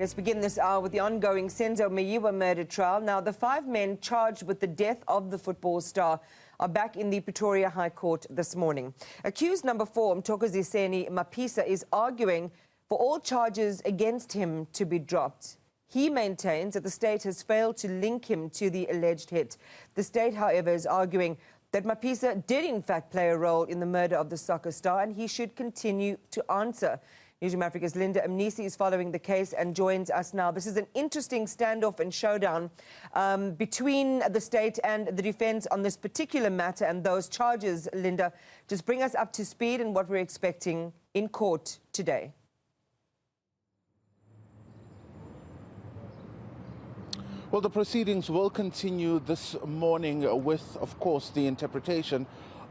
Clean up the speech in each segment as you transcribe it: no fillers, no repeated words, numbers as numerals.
Let's begin this hour with the ongoing Senzo Meyiwa murder trial. Now, the 5 men charged with the death of the football star are back in the Pretoria High Court this morning. Accused number 4, Mthokoziseni Maphisa, is arguing for all charges against him to be dropped. He maintains that the state has failed to link him to the alleged hit. The state, however, is arguing that Maphisa did in fact play a role in the murder of the soccer star and he should continue to answer. Newzroom Afrika's Mnisi is following the case and joins us now. This is an interesting standoff and showdown between the state and the defence on this particular matter and those charges. Linda, just bring us up to speed and what we're expecting in court today. Well, the proceedings will continue this morning with, of course, the interpretation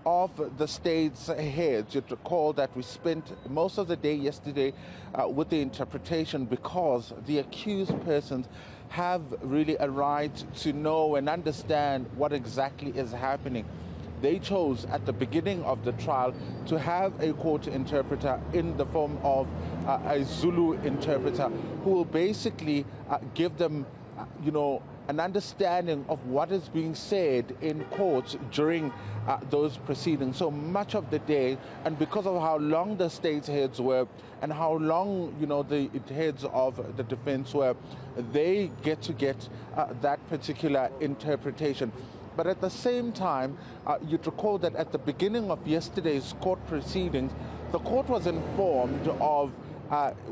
of the state's heads. You'd recall that we spent most of the day yesterday with the interpretation because the accused persons have really a right to know and understand what exactly is happening. They chose at the beginning of the trial to have a court interpreter in the form of a Zulu interpreter who will basically give them an understanding of what is being said in court during those proceedings. So much of the day, and because of how long the state's heads were and how long, the heads of the defense were, they get that particular interpretation. But at the same time, you'd recall that at the beginning of yesterday's court proceedings, the court was informed of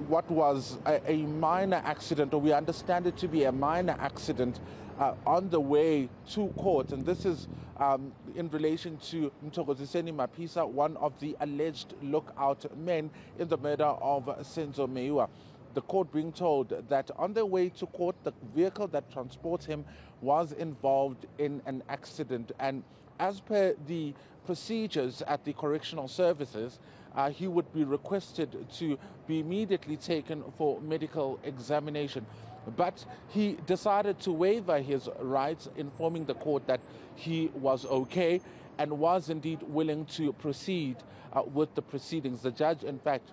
what was a minor accident, or we understand it to be a minor accident on the way to court. And this is in relation to Mthokoziseni Maphisa, one of the alleged lookout men in the murder of Senzo Meyiwa. The court being told that on their way to court, the vehicle that transports him was involved in an accident. And as per the procedures at the correctional services, he would be requested to be immediately taken for medical examination. But he decided to waiver his rights, informing the court that he was okay and was indeed willing to proceed with the proceedings. The judge, in fact,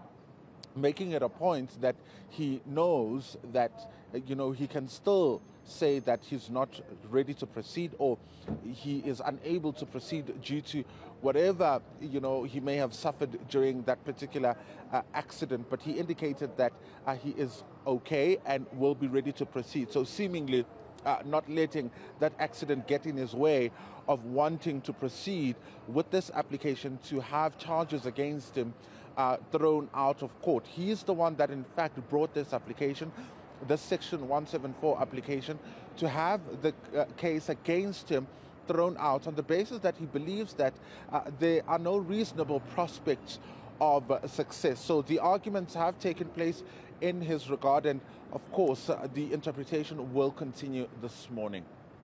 making it a point that he knows that, he can still say that he's not ready to proceed or he is unable to proceed due to whatever, he may have suffered during that particular accident. But he indicated that he is okay and will be ready to proceed. So seemingly not letting that accident get in his way of wanting to proceed with this application to have charges against him thrown out of court. He is the one that in fact brought this application, the Section 174 application, to have the case against him thrown out on the basis that he believes that there are no reasonable prospects of success. So the arguments have taken place in his regard, and of course the interpretation will continue this morning.